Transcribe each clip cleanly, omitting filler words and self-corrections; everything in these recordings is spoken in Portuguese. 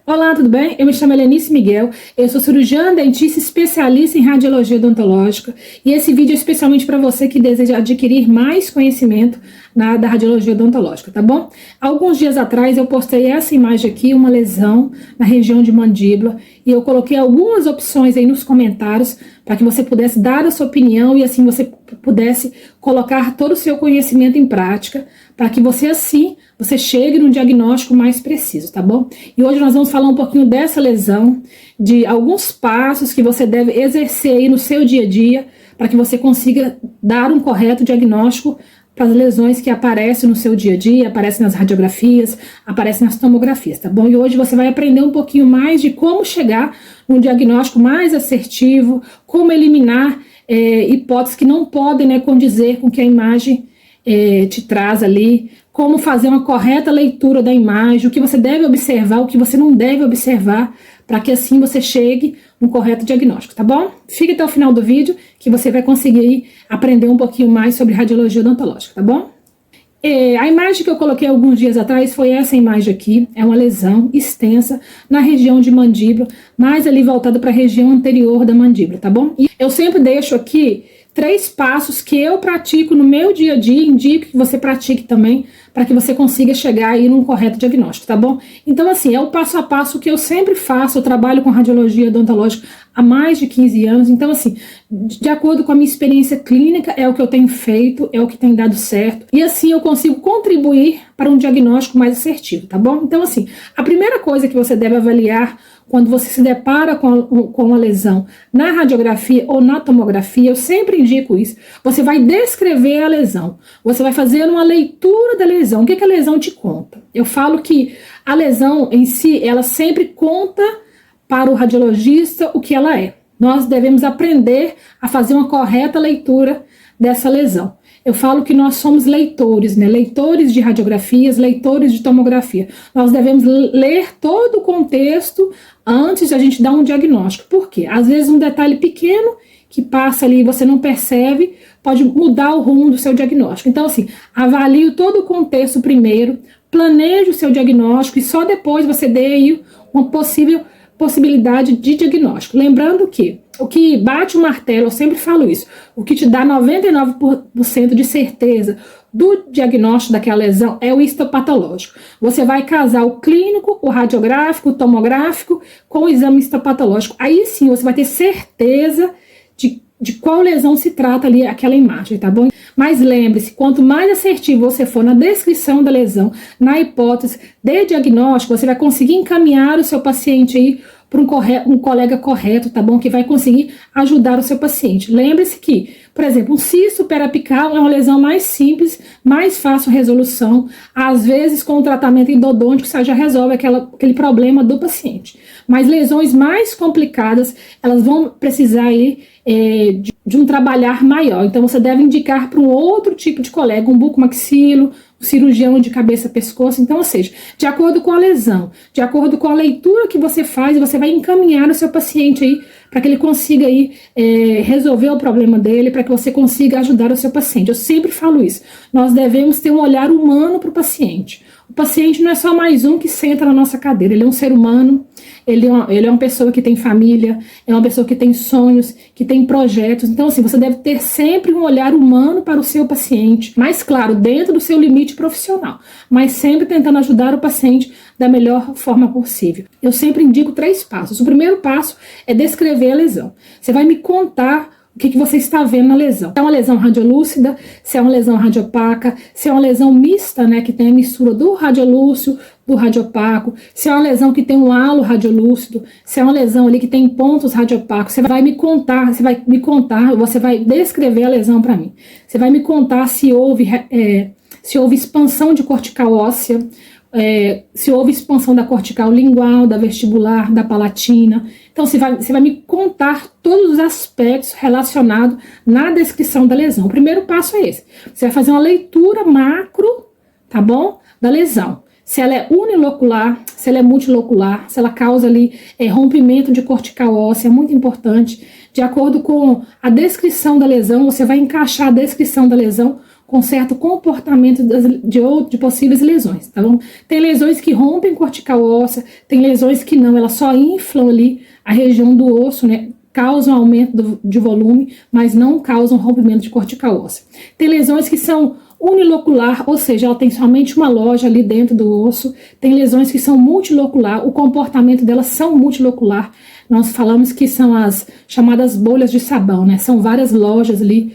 Olá, tudo bem? Eu me chamo Helenice Miguel, eu sou cirurgiã dentista especialista em radiologia odontológica e esse vídeo é especialmente para você que deseja adquirir mais conhecimento na área da radiologia odontológica, tá bom? Alguns dias atrás eu postei essa imagem aqui, uma lesão na região de mandíbula, e eu coloquei algumas opções aí nos comentários para que você pudesse dar a sua opinião e assim você pudesse colocar todo o seu conhecimento em prática, para que você chegue num diagnóstico mais preciso, tá bom? E hoje nós vamos falar um pouquinho dessa lesão, de alguns passos que você deve exercer aí no seu dia a dia, para que você consiga dar um correto diagnóstico para as lesões que aparecem no seu dia a dia, aparecem nas radiografias, aparecem nas tomografias, tá bom? E hoje você vai aprender um pouquinho mais de como chegar num diagnóstico mais assertivo, como eliminar hipóteses que não podem, condizer com que a imagem te traz ali, como fazer uma correta leitura da imagem, o que você deve observar, o que você não deve observar, para que assim você chegue no correto diagnóstico, tá bom? Fique até o final do vídeo que você vai conseguir aprender um pouquinho mais sobre radiologia odontológica, tá bom? A imagem que eu coloquei alguns dias atrás foi essa imagem aqui, é uma lesão extensa na região de mandíbula, mais ali voltada para a região anterior da mandíbula, tá bom? E eu sempre deixo aqui 3 passos que eu pratico no meu dia a dia, indico que você pratique também, para que você consiga chegar aí num correto diagnóstico, tá bom? Então, assim, é o passo a passo que eu sempre faço, eu trabalho com radiologia odontológica há mais de 15 anos, então, assim, de acordo com a minha experiência clínica, é o que eu tenho feito, é o que tem dado certo, e assim eu consigo contribuir para um diagnóstico mais assertivo, tá bom? Então, assim, a primeira coisa que você deve avaliar quando você se depara com uma lesão na radiografia ou na tomografia, eu sempre indico isso, você vai descrever a lesão, você vai fazer uma leitura da lesão, o que a lesão te conta? Eu falo que a lesão em si, ela sempre conta para o radiologista o que ela é. Nós devemos aprender a fazer uma correta leitura dessa lesão. Eu falo que nós somos leitores, leitores de radiografias, leitores de tomografia. Nós devemos ler todo o contexto antes de a gente dar um diagnóstico. Por quê? Às vezes um detalhe pequeno que passa ali e você não percebe pode mudar o rumo do seu diagnóstico. Então, assim, avalie todo o contexto primeiro, planeje o seu diagnóstico e só depois você dê aí uma possibilidade de diagnóstico. Lembrando que o que bate o martelo, eu sempre falo isso, o que te dá 99% de certeza do diagnóstico daquela lesão é o histopatológico. Você vai casar o clínico, o radiográfico, o tomográfico com o exame histopatológico. Aí sim você vai ter certeza de qual lesão se trata ali aquela imagem, tá bom? Mas lembre-se, quanto mais assertivo você for na descrição da lesão, na hipótese de diagnóstico, você vai conseguir encaminhar o seu paciente aí para um colega correto, tá bom? Que vai conseguir ajudar o seu paciente. Lembre-se que, por exemplo, um cisto periapical é uma lesão mais simples, mais fácil resolução. Às vezes, com o tratamento endodôntico, você já resolve aquele problema do paciente. Mas lesões mais complicadas, elas vão precisar aí de um trabalhar maior. Então, você deve indicar para um outro tipo de colega, um bucomaxilo, um cirurgião de cabeça-pescoço. Então, ou seja, de acordo com a lesão, de acordo com a leitura que você faz, você vai encaminhar o seu paciente aí para que ele consiga aí resolver o problema dele, para que você consiga ajudar o seu paciente. Eu sempre falo isso. Nós devemos ter um olhar humano para o paciente. O paciente não é só mais um que senta na nossa cadeira, ele é um ser humano, ele é uma pessoa que tem família, é uma pessoa que tem sonhos, que tem projetos. Então, assim, você deve ter sempre um olhar humano para o seu paciente, mas claro, dentro do seu limite profissional, mas sempre tentando ajudar o paciente da melhor forma possível. Eu sempre indico 3 passos. O primeiro passo é descrever a lesão. Você vai me contar o que você está vendo na lesão. Se é uma lesão radiolúcida, se é uma lesão radiopaca, se é uma lesão mista, que tem a mistura do radiolúcido, do radiopaco, se é uma lesão que tem um halo radiolúcido, se é uma lesão ali que tem pontos radiopacos, você vai descrever a lesão para mim. Você vai me contar se houve expansão de cortical óssea, se houve expansão da cortical lingual, da vestibular, da palatina. Então você vai me contar todos os aspectos relacionados na descrição da lesão. O primeiro passo é esse. Você vai fazer uma leitura macro, tá bom? Da lesão. Se ela é unilocular, se ela é multilocular, se ela causa ali rompimento de cortical óssea, é muito importante. De acordo com a descrição da lesão, você vai encaixar a descrição da lesão com certo comportamento de possíveis lesões, tá bom? Tem lesões que rompem cortical óssea, tem lesões que não, elas só inflam ali a região do osso, né? Causam aumento de volume, mas não causam rompimento de cortical óssea. Tem lesões que são unilocular, ou seja, ela tem somente uma loja ali dentro do osso. Tem lesões que são multilocular, o comportamento delas são multilocular. Nós falamos que são as chamadas bolhas de sabão, né? São várias lojas ali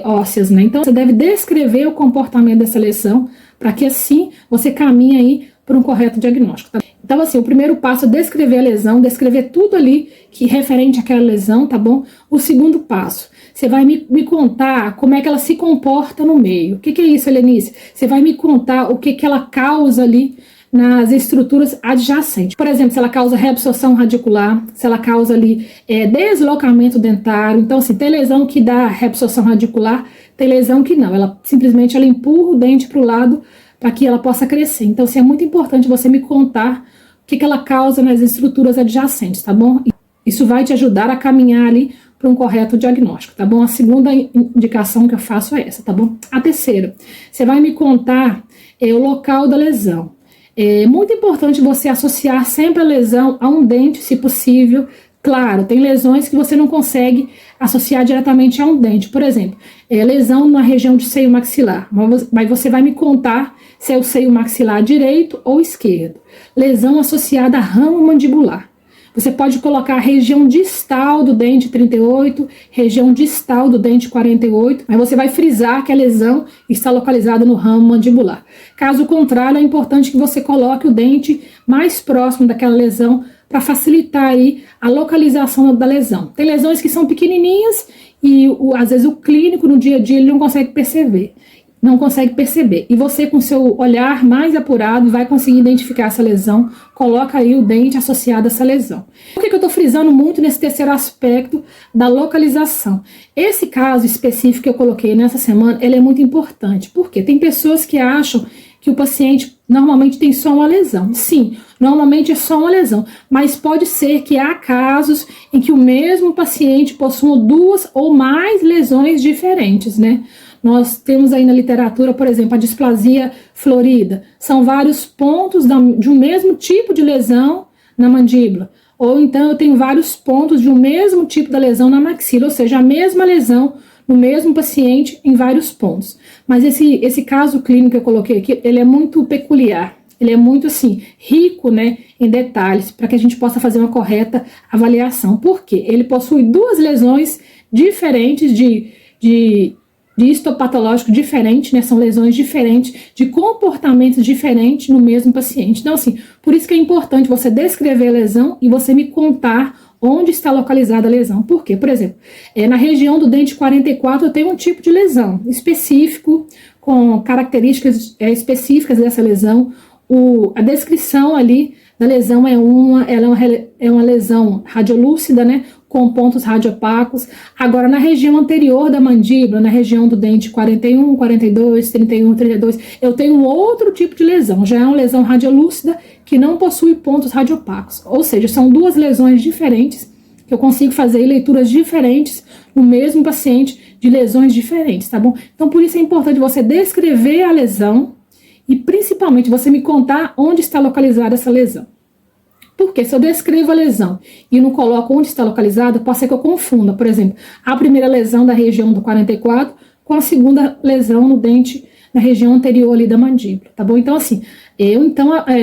ósseas, né? Então você deve descrever o comportamento dessa lesão para que assim você caminhe aí para um correto diagnóstico, tá? Então, assim, o primeiro passo é descrever a lesão, descrever tudo ali que referente àquela lesão, tá bom? O segundo passo, você vai me contar como é que ela se comporta no meio. O que é isso, Helenice? Você vai me contar o que ela causa ali nas estruturas adjacentes. Por exemplo, se ela causa reabsorção radicular, se ela causa ali deslocamento dentário. Então, assim, tem lesão que dá reabsorção radicular, tem lesão que não. Ela simplesmente empurra o dente para o lado para que ela possa crescer. Então, assim, é muito importante você me contar o que ela causa nas estruturas adjacentes, tá bom? Isso vai te ajudar a caminhar ali para um correto diagnóstico, tá bom? A segunda indicação que eu faço é essa, tá bom? A terceira, você vai me contar o local da lesão. É muito importante você associar sempre a lesão a um dente, se possível. Claro, tem lesões que você não consegue associar diretamente a um dente. Por exemplo, lesão na região de seio maxilar. Mas você vai me contar se é o seio maxilar direito ou esquerdo. Lesão associada a ramo mandibular. Você pode colocar a região distal do dente 38, região distal do dente 48, mas você vai frisar que a lesão está localizada no ramo mandibular. Caso contrário, é importante que você coloque o dente mais próximo daquela lesão para facilitar aí a localização da lesão. Tem lesões que são pequenininhas e às vezes o clínico no dia a dia ele não consegue perceber. E você com seu olhar mais apurado vai conseguir identificar essa lesão, coloca aí o dente associado a essa lesão. Por que eu estou frisando muito nesse terceiro aspecto da localização? Esse caso específico que eu coloquei nessa semana, ele é muito importante, porque tem pessoas que acham que o paciente normalmente tem só uma lesão. Sim, normalmente é só uma lesão, mas pode ser que há casos em que o mesmo paciente possua duas ou mais lesões diferentes, né? Nós temos aí na literatura, por exemplo, a displasia florida. São vários pontos de um mesmo tipo de lesão na mandíbula. Ou então eu tenho vários pontos de um mesmo tipo da lesão na maxila, ou seja, a mesma lesão no mesmo paciente em vários pontos. Mas esse caso clínico que eu coloquei aqui, ele é muito peculiar. Ele é muito, assim, rico, né, em detalhes, para que a gente possa fazer uma correta avaliação. Por quê? Ele possui duas lesões diferentes de histopatológico diferente, né? São lesões diferentes, de comportamentos diferentes no mesmo paciente. Então, assim, por isso que é importante você descrever a lesão e você me contar onde está localizada a lesão. Por quê? Por exemplo, na região do dente 44 eu tenho um tipo de lesão específico, com características específicas dessa lesão. A descrição ali da lesão é uma lesão radiolúcida, né, com pontos radiopacos. Agora, na região anterior da mandíbula, na região do dente 41, 42, 31, 32, eu tenho um outro tipo de lesão. Já é uma lesão radiolúcida que não possui pontos radiopacos. Ou seja, são duas lesões diferentes, que eu consigo fazer leituras diferentes no mesmo paciente, de lesões diferentes, tá bom? Então, por isso é importante você descrever a lesão e, principalmente, você me contar onde está localizada essa lesão. Porque se eu descrevo a lesão e não coloco onde está localizada, pode ser que eu confunda, por exemplo, a primeira lesão da região do 44 com a segunda lesão no dente na região anterior ali da mandíbula, tá bom? Então, assim,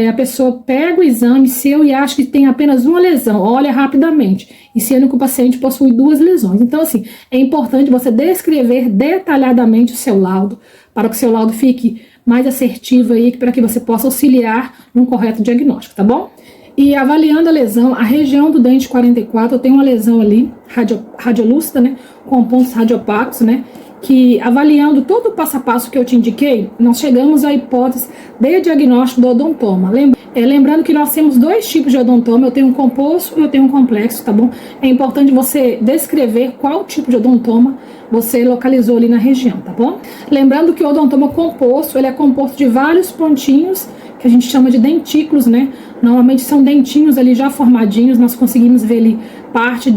a pessoa pega o exame seu e acha que tem apenas uma lesão, olha rapidamente, e sendo que o paciente possui duas lesões. Então, assim, é importante você descrever detalhadamente o seu laudo, para que o seu laudo fique mais assertivo aí, para que você possa auxiliar num correto diagnóstico, tá bom? E avaliando a lesão, a região do dente 44, eu tenho uma lesão ali, radiolúcida, né, com pontos radiopacos, né, que avaliando todo o passo a passo que eu te indiquei, nós chegamos à hipótese de diagnóstico do odontoma. Lembrando que nós temos dois tipos de odontoma, eu tenho um composto e eu tenho um complexo, tá bom? É importante você descrever qual tipo de odontoma você localizou ali na região, tá bom? Lembrando que o odontoma composto, ele é composto de vários pontinhos, que a gente chama de dentículos, né? Normalmente são dentinhos ali já formadinhos, nós conseguimos ver ali parte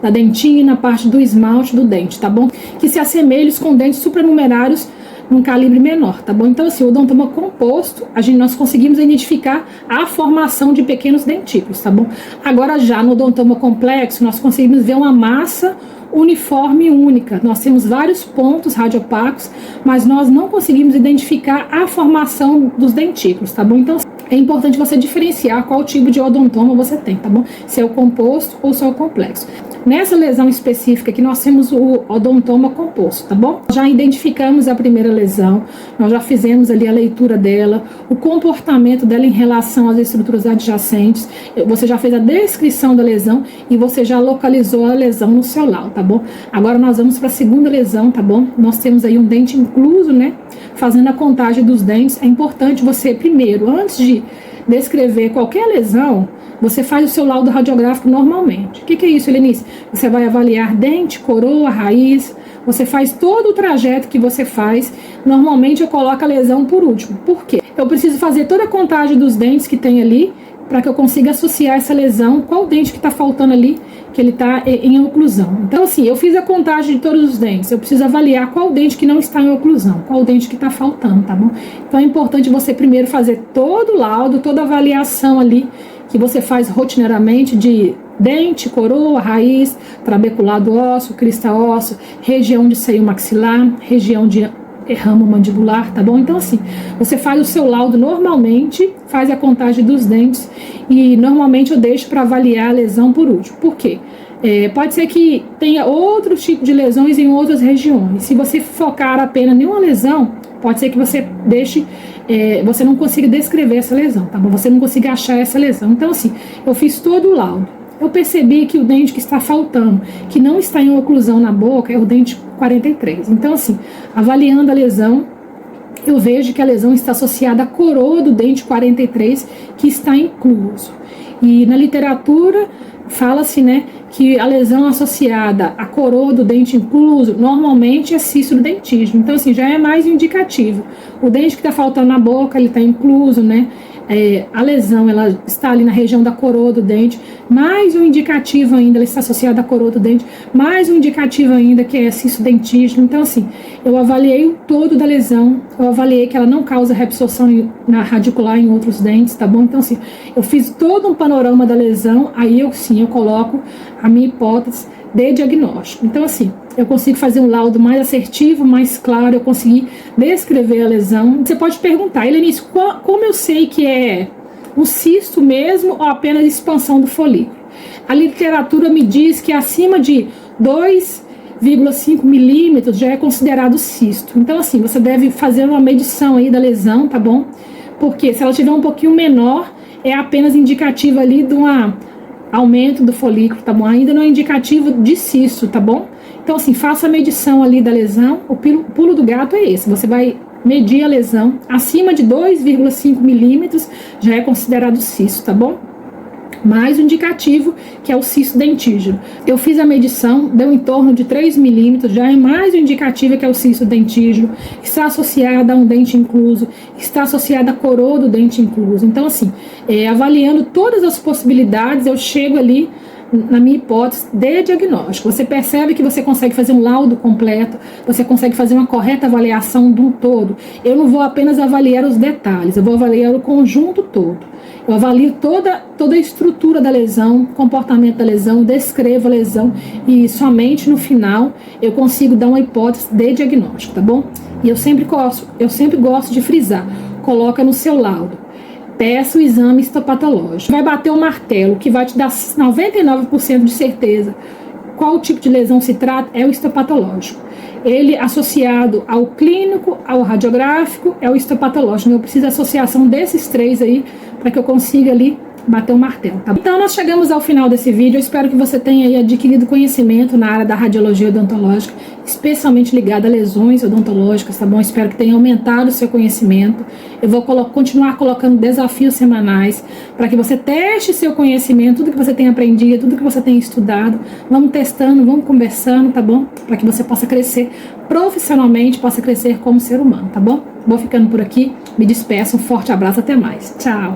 da dentina, parte do esmalte do dente, tá bom? Que se assemelham com dentes supranumerários num calibre menor, tá bom? Então, assim, o odontoma composto, nós conseguimos identificar a formação de pequenos dentículos, tá bom? Agora, já no odontoma complexo, nós conseguimos ver uma massa uniforme e única. Nós temos vários pontos radiopacos, mas nós não conseguimos identificar a formação dos dentículos, tá bom? Então, é importante você diferenciar qual tipo de odontoma você tem, tá bom? Se é o composto ou se é o complexo. Nessa lesão específica aqui, nós temos o odontoma composto, tá bom? Já identificamos a primeira lesão, nós já fizemos ali a leitura dela, o comportamento dela em relação às estruturas adjacentes, você já fez a descrição da lesão e você já localizou a lesão no seu laudo, tá bom? Agora nós vamos para a segunda lesão, tá bom? Nós temos aí um dente incluso, né? Fazendo a contagem dos dentes, é importante você, primeiro, antes de descrever qualquer lesão, você faz o seu laudo radiográfico normalmente. O que é isso, Helenice? Você vai avaliar dente, coroa, raiz, você faz todo o trajeto que você faz. Normalmente eu coloco a lesão por último. Por quê? Eu preciso fazer toda a contagem dos dentes que tem ali, para que eu consiga associar essa lesão, qual dente que está faltando ali, que ele está em oclusão. Então, assim, eu fiz a contagem de todos os dentes, eu preciso avaliar qual dente que não está em oclusão, qual dente que está faltando, tá bom? Então, é importante você primeiro fazer todo o laudo, toda a avaliação ali, que você faz rotineiramente de dente, coroa, raiz, trabeculado ósseo, crista óssea, região de seio maxilar, região de ramo mandibular, tá bom? Então, assim, você faz o seu laudo normalmente, faz a contagem dos dentes e normalmente eu deixo para avaliar a lesão por último. Por quê? Pode ser que tenha outro tipo de lesões em outras regiões. Se você focar apenas em uma lesão, pode ser que você deixe, você não consiga descrever essa lesão, tá bom? Você não consiga achar essa lesão. Então, assim, eu fiz todo o laudo. Eu percebi que o dente que está faltando, que não está em oclusão na boca, é o dente 43. Então, assim, avaliando a lesão, eu vejo que a lesão está associada à coroa do dente 43, que está incluso. E na literatura, fala-se, né, que a lesão associada à coroa do dente incluso, normalmente é cisto dentígeno. Então, assim, já é mais indicativo. O dente que está faltando na boca, ele está incluso, né? A lesão, ela está ali na região da coroa do dente, mais um indicativo ainda, ela está associada à coroa do dente, mais um indicativo ainda que é cisto dentígeno. Então, assim, eu avaliei o todo da lesão, eu avaliei que ela não causa reabsorção na radicular em outros dentes, tá bom? Então, assim, eu fiz todo um panorama da lesão, aí eu coloco a minha hipótese de diagnóstico. Então, assim, eu consigo fazer um laudo mais assertivo, mais claro, eu consegui descrever a lesão. Você pode perguntar, Helenice, como eu sei que é um cisto mesmo ou apenas expansão do folículo? A literatura me diz que acima de 2,5 milímetros já é considerado cisto. Então, assim, você deve fazer uma medição aí da lesão, tá bom? Porque se ela tiver um pouquinho menor, é apenas indicativo ali de uma aumento do folículo, tá bom? Ainda não é indicativo de cisto, tá bom? Então, assim, faça a medição ali da lesão. O pulo do gato é esse. Você vai medir a lesão. Acima de 2,5 milímetros já é considerado cisto, tá bom? Mais um indicativo, que é o cisto dentígeno. Eu fiz a medição, deu em torno de 3 milímetros, já é mais um indicativo, que é o cisto dentígeno. Está associada a um dente incluso, está associada à coroa do dente incluso. Então, assim, avaliando todas as possibilidades, eu chego ali na minha hipótese de diagnóstico. Você percebe que você consegue fazer um laudo completo, você consegue fazer uma correta avaliação de um todo. Eu não vou apenas avaliar os detalhes, eu vou avaliar o conjunto todo. Eu avalio toda a estrutura da lesão, comportamento da lesão, descrevo a lesão e somente no final eu consigo dar uma hipótese de diagnóstico, tá bom? E eu sempre gosto de frisar, coloca no seu laudo. Peça o exame histopatológico. Vai bater o martelo, que vai te dar 99% de certeza qual tipo de lesão se trata, é o histopatológico. Ele associado ao clínico, ao radiográfico, é o histopatológico. Eu preciso da associação desses três aí para que eu consiga ali bater o martelo, tá? Então nós chegamos ao final desse vídeo. Eu espero que você tenha aí adquirido conhecimento na área da radiologia odontológica, especialmente ligada a lesões odontológicas, tá bom? Espero que tenha aumentado o seu conhecimento. Eu vou continuar colocando desafios semanais para que você teste seu conhecimento, tudo que você tem aprendido, tudo que você tem estudado. Vamos testando, vamos conversando, tá bom? Para que você possa crescer profissionalmente, possa crescer como ser humano, tá bom? Vou ficando por aqui, me despeço, um forte abraço, até mais. Tchau!